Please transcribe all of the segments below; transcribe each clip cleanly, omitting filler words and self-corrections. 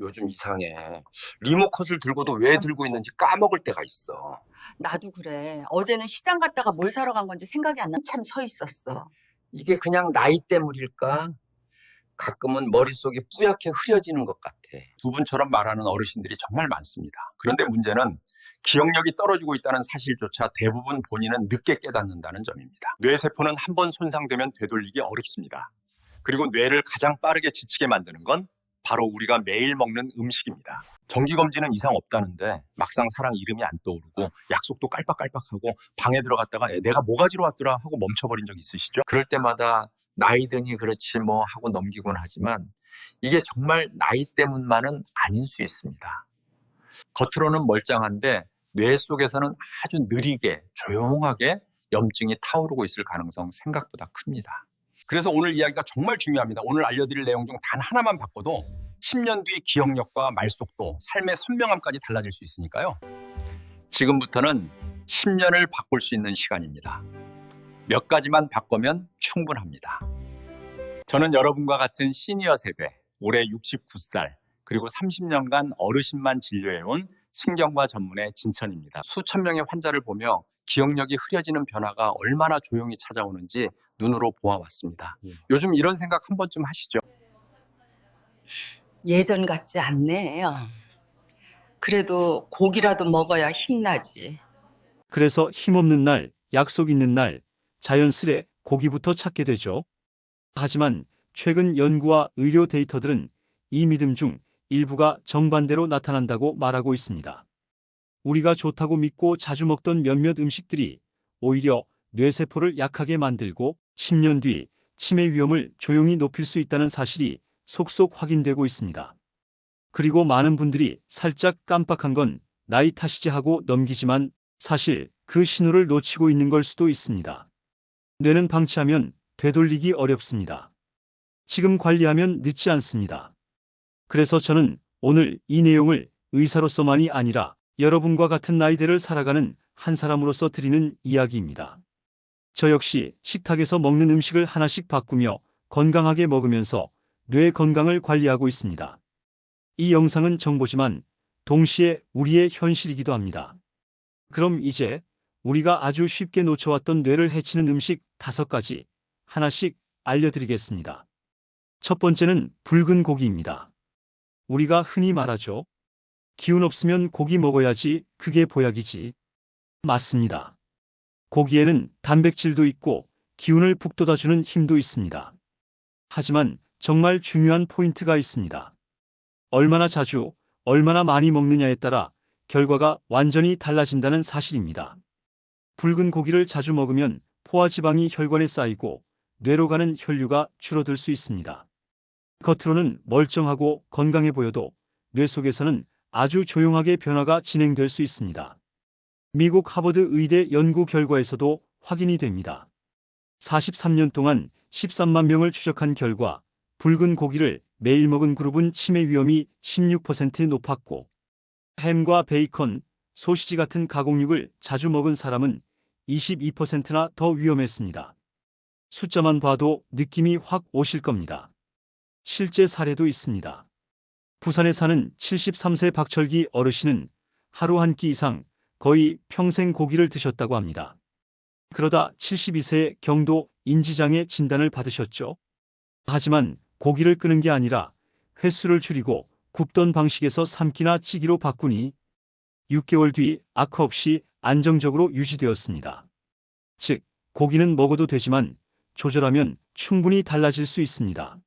요즘 이상해. 리모컷을 들고도 왜 들고 있는지 까먹을 때가 있어. 나도 그래. 어제는 시장 갔다가 뭘 사러 간 건지 생각이 안 나. 참 서 있었어. 이게 그냥 나이 때문일까? 가끔은 머릿속이 뿌옇게 흐려지는 것 같아. 두 분처럼 말하는 어르신들이 정말 많습니다. 그런데 문제는 기억력이 떨어지고 있다는 사실조차 대부분 본인은 늦게 깨닫는다는 점입니다. 뇌세포는 한 번 손상되면 되돌리기 어렵습니다. 그리고 뇌를 가장 빠르게 지치게 만드는 건 바로 우리가 매일 먹는 음식입니다. 정기검진은 이상 없다는데 막상 사람 이름이 안 떠오르고 약속도 깔빡깔빡하고 방에 들어갔다가 내가 뭐 가지러 왔더라 하고 멈춰버린 적 있으시죠? 그럴 때마다 나이 드니 그렇지 뭐 하고 넘기곤 하지만 이게 정말 나이 때문만은 아닐 수 있습니다. 겉으로는 멀쩡한데 뇌 속에서는 아주 느리게 조용하게 염증이 타오르고 있을 가능성 생각보다 큽니다. 그래서 오늘 이야기가 정말 중요합니다. 오늘 알려드릴 내용 중 단 하나만 바꿔도 10년 뒤 기억력과 말속도, 삶의 선명함까지 달라질 수 있으니까요. 지금부터는 10년을 바꿀 수 있는 시간입니다. 몇 가지만 바꾸면 충분합니다. 저는 여러분과 같은 시니어 세대, 올해 69살, 그리고 30년간 어르신만 진료해온 신경과 전문의 진천입니다. 수천 명의 환자를 보며 기억력이 흐려지는 변화가 얼마나 조용히 찾아오는지 눈으로 보아왔습니다. 요즘 이런 생각 한 번쯤 하시죠? 예전 같지 않네요. 그래도 고기라도 먹어야 힘나지. 그래서 힘없는 날, 약속 있는 날, 자연스레 고기부터 찾게 되죠. 하지만 최근 연구와 의료 데이터들은 이 믿음 중 일부가 정반대로 나타난다고 말하고 있습니다. 우리가 좋다고 믿고 자주 먹던 몇몇 음식들이 오히려 뇌세포를 약하게 만들고 10년 뒤 치매 위험을 조용히 높일 수 있다는 사실이 속속 확인되고 있습니다. 그리고 많은 분들이 살짝 깜빡한 건 나이 탓이지 하고 넘기지만 사실 그 신호를 놓치고 있는 걸 수도 있습니다. 뇌는 방치하면 되돌리기 어렵습니다. 지금 관리하면 늦지 않습니다. 그래서 저는 오늘 이 내용을 의사로서만이 아니라 여러분과 같은 나이대를 살아가는 한 사람으로서 드리는 이야기입니다. 저 역시 식탁에서 먹는 음식을 하나씩 바꾸며 건강하게 먹으면서 뇌 건강을 관리하고 있습니다. 이 영상은 정보지만 동시에 우리의 현실이기도 합니다. 그럼 이제 우리가 아주 쉽게 놓쳐왔던 뇌를 해치는 음식 5가지 하나씩 알려드리겠습니다. 첫 번째는 붉은 고기입니다. 우리가 흔히 말하죠. 기운 없으면 고기 먹어야지, 그게 보약이지. 맞습니다. 고기에는 단백질도 있고 기운을 북돋아주는 힘도 있습니다. 하지만 정말 중요한 포인트가 있습니다. 얼마나 자주, 얼마나 많이 먹느냐에 따라 결과가 완전히 달라진다는 사실입니다. 붉은 고기를 자주 먹으면 포화지방이 혈관에 쌓이고 뇌로 가는 혈류가 줄어들 수 있습니다. 겉으로는 멀쩡하고 건강해 보여도 뇌 속에서는 아주 조용하게 변화가 진행될 수 있습니다. 미국 하버드 의대 연구 결과에서도 확인이 됩니다. 43년 동안 13만 명을 추적한 결과 붉은 고기를 매일 먹은 그룹은 치매 위험이 16% 높았고 햄과 베이컨, 소시지 같은 가공육을 자주 먹은 사람은 22%나 더 위험했습니다. 숫자만 봐도 느낌이 확 오실 겁니다. 실제 사례도 있습니다. 부산에 사는 73세 박철기 어르신은 하루 한 끼 이상 거의 평생 고기를 드셨다고 합니다. 그러다 72세에 경도 인지장애 진단을 받으셨죠. 하지만 고기를 끄는 게 아니라 횟수를 줄이고 굽던 방식에서 삶기나 찌기로 바꾸니 6개월 뒤 악화 없이 안정적으로 유지되었습니다. 즉, 고기는 먹어도 되지만 조절하면 충분히 달라질 수 있습니다.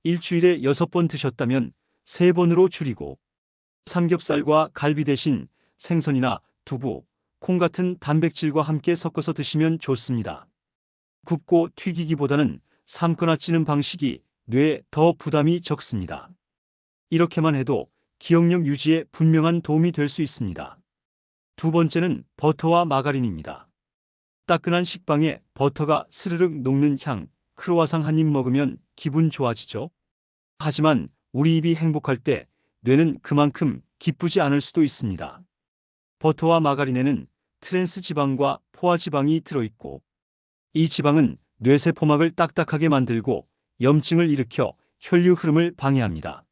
일주일에 6번 드셨다면 3번으로 줄이고 삼겹살과 갈비 대신 생선이나 두부, 콩 같은 단백질과 함께 섞어서 드시면 좋습니다. 굽고 튀기기보다는 삶거나 찌는 방식이 뇌에 더 부담이 적습니다. 이렇게만 해도 기억력 유지에 분명한 도움이 될 수 있습니다. 두 번째는 버터와 마가린입니다. 따끈한 식빵에 버터가 스르륵 녹는 향, 크로와상 한 입 먹으면 기분 좋아지죠? 하지만 우리 입이 행복할 때 뇌는 그만큼 기쁘지 않을 수도 있습니다. 버터와 마가린에는 트랜스 지방과 포화 지방이 들어있고 이 지방은 뇌세포막을 딱딱하게 만들고 염증을 일으켜 혈류 흐름을 방해합니다.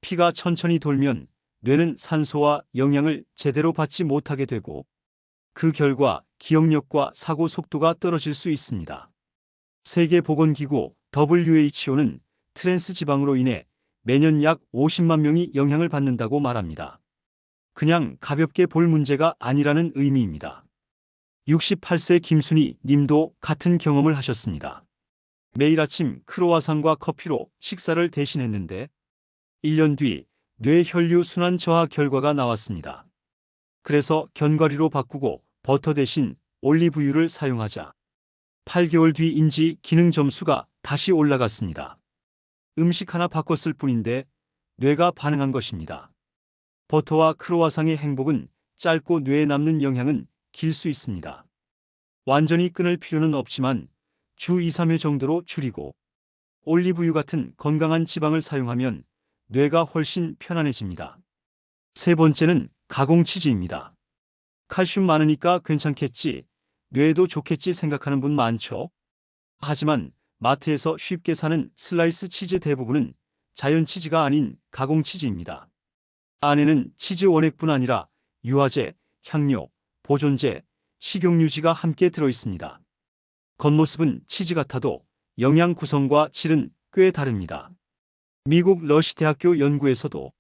피가 천천히 돌면 뇌는 산소와 영양을 제대로 받지 못하게 되고 그 결과 기억력과 사고 속도가 떨어질 수 있습니다. 세계보건기구 WHO는 트랜스 지방으로 인해 매년 약 50만 명이 영향을 받는다고 말합니다. 그냥 가볍게 볼 문제가 아니라는 의미입니다. 68세 김순희 님도 같은 경험을 하셨습니다. 매일 아침 크로와상과 커피로 식사를 대신했는데 1년 뒤 뇌 혈류 순환 저하 결과가 나왔습니다. 그래서 견과류로 바꾸고 버터 대신 올리브유를 사용하자 8개월 뒤 인지 기능 점수가 다시 올라갔습니다. 음식 하나 바꿨을 뿐인데 뇌가 반응한 것입니다. 버터와 크로와상의 행복은 짧고 뇌에 남는 영향은 길 수 있습니다. 완전히 끊을 필요는 없지만 주 2, 3회 정도로 줄이고 올리브유 같은 건강한 지방을 사용하면 뇌가 훨씬 편안해집니다. 세 번째는 가공치즈입니다. 칼슘 많으니까 괜찮겠지, 뇌에도 좋겠지 생각하는 분 많죠? 하지만 마트에서 쉽게 사는 슬라이스 치즈 대부분은 자연 치즈가 아닌 가공치즈입니다. 안에는 치즈 원액뿐 아니라 유화제, 향료, 보존제, 식용유지가 함께 들어있습니다. 겉모습은 치즈 같아도 영양 구성과 질은 꽤 다릅니다. 미국 러시 대학교 연구에서도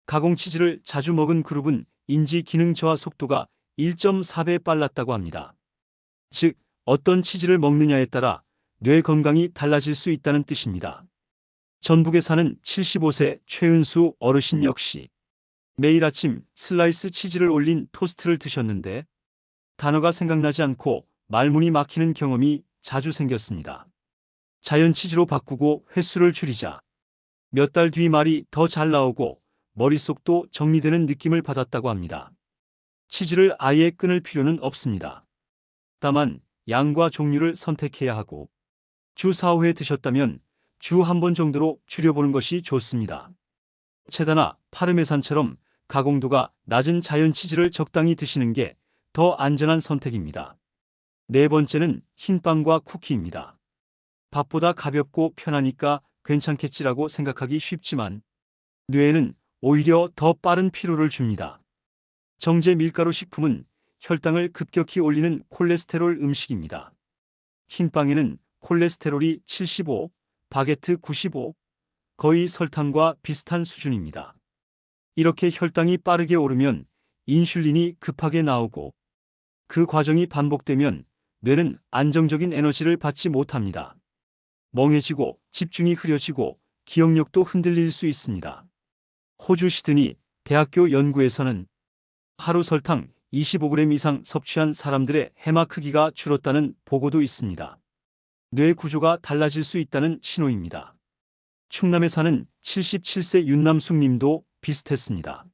가공치즈를 자주 먹은 그룹은 인지 기능 저하 속도가 1.4배 빨랐다고 합니다. 즉, 어떤 치즈를 먹느냐에 따라 뇌 건강이 달라질 수 있다는 뜻입니다. 전북에 사는 75세 최은수 어르신 역시 매일 아침 슬라이스 치즈를 올린 토스트를 드셨는데 단어가 생각나지 않고 말문이 막히는 경험이 자주 생겼습니다. 자연 치즈로 바꾸고 횟수를 줄이자 몇 달 뒤 말이 더 잘 나오고 머릿속도 정리되는 느낌을 받았다고 합니다. 치즈를 아예 끊을 필요는 없습니다. 다만 양과 종류를 선택해야 하고 주 4, 5회 드셨다면 주 한 번 정도로 줄여보는 것이 좋습니다. 체다나 파르메산처럼 가공도가 낮은 자연 치즈를 적당히 드시는 게 더 안전한 선택입니다. 네 번째는 흰빵과 쿠키입니다. 밥보다 가볍고 편하니까 괜찮겠지라고 생각하기 쉽지만 뇌에는 오히려 더 빠른 피로를 줍니다. 정제 밀가루 식품은 혈당을 급격히 올리는 콜레스테롤 음식입니다. 흰빵에는 콜레스테롤이 75, 바게트 95, 거의 설탕과 비슷한 수준입니다. 이렇게 혈당이 빠르게 오르면 인슐린이 급하게 나오고 그 과정이 반복되면 뇌는 안정적인 에너지를 받지 못합니다. 멍해지고 집중이 흐려지고 기억력도 흔들릴 수 있습니다. 호주 시드니 대학교 연구에서는 하루 설탕 25g 이상 섭취한 사람들의 해마 크기가 줄었다는 보고도 있습니다. 뇌 구조가 달라질 수 있다는 신호입니다. 충남에 사는 77세 윤남숙 님도 비슷했습니다.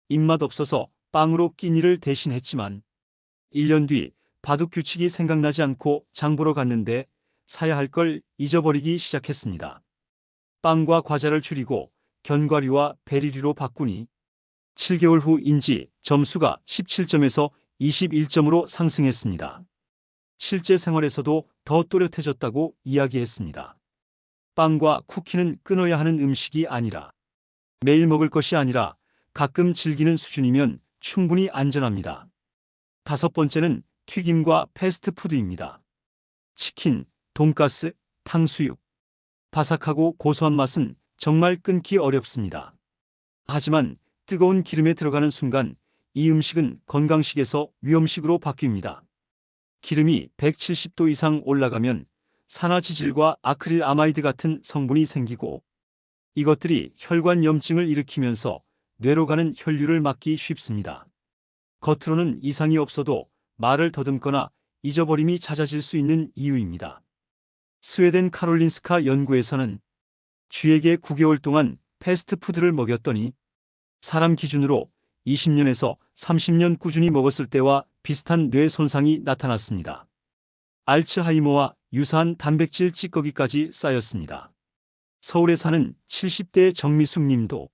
입맛 없어서 빵으로 끼니를 대신했지만 1년 뒤 바둑 규칙이 생각나지 않고 장 보러 갔는데 사야 할 걸 잊어버리기 시작했습니다. 빵과 과자를 줄이고 견과류와 베리류로 바꾸니 7개월 후 인지 점수가 17점에서 21점으로 상승했습니다. 실제 생활에서도 더 또렷해졌다고 이야기했습니다. 빵과 쿠키는 끊어야 하는 음식이 아니라 매일 먹을 것이 아니라 가끔 즐기는 수준이면 충분히 안전합니다. 다섯 번째는 튀김과 패스트푸드입니다. 치킨, 돈가스, 탕수육. 바삭하고 고소한 맛은 정말 끊기 어렵습니다. 하지만 뜨거운 기름에 들어가는 순간 이 음식은 건강식에서 위험식으로 바뀝니다. 기름이 170도 이상 올라가면 산화지질과 아크릴 아마이드 같은 성분이 생기고 이것들이 혈관염증을 일으키면서 뇌로 가는 혈류를 막기 쉽습니다. 겉으로는 이상이 없어도 말을 더듬거나 잊어버림이 잦아질 수 있는 이유입니다. 스웨덴 카롤린스카 연구에서는 쥐에게 9개월 동안 패스트푸드를 먹였더니 사람 기준으로 20년에서 30년 꾸준히 먹었을 때와 비슷한 뇌 손상이 나타났습니다. 알츠하이머와 유사한 단백질 찌꺼기까지 쌓였습니다. 서울에 사는 70대 정미숙 님도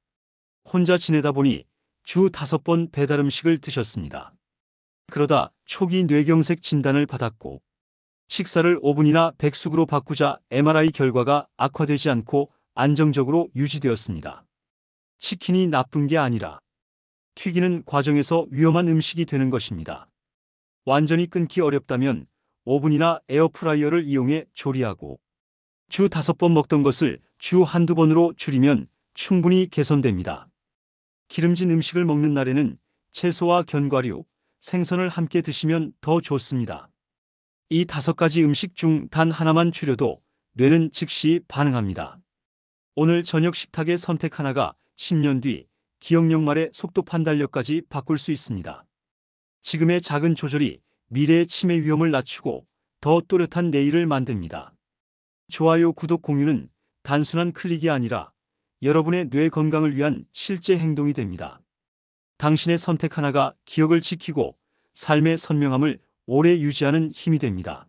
혼자 지내다 보니 주 5번 배달음식을 드셨습니다. 그러다 초기 뇌경색 진단을 받았고 식사를 5분이나 백숙으로 바꾸자 MRI 결과가 악화되지 않고 안정적으로 유지되었습니다. 치킨이 나쁜 게 아니라 튀기는 과정에서 위험한 음식이 되는 것입니다. 완전히 끊기 어렵다면 오븐이나 에어프라이어를 이용해 조리하고 주 5번 먹던 것을 주 1~2번으로 줄이면 충분히 개선됩니다. 기름진 음식을 먹는 날에는 채소와 견과류, 생선을 함께 드시면 더 좋습니다. 이 5가지 음식 중 단 하나만 줄여도 뇌는 즉시 반응합니다. 오늘 저녁 식탁의 선택 하나가 10년 뒤 기억력 말의 속도 판단력까지 바꿀 수 있습니다. 지금의 작은 조절이 미래의 치매 위험을 낮추고 더 또렷한 내일을 만듭니다. 좋아요, 구독, 공유는 단순한 클릭이 아니라 여러분의 뇌 건강을 위한 실제 행동이 됩니다. 당신의 선택 하나가 기억을 지키고 삶의 선명함을 오래 유지하는 힘이 됩니다.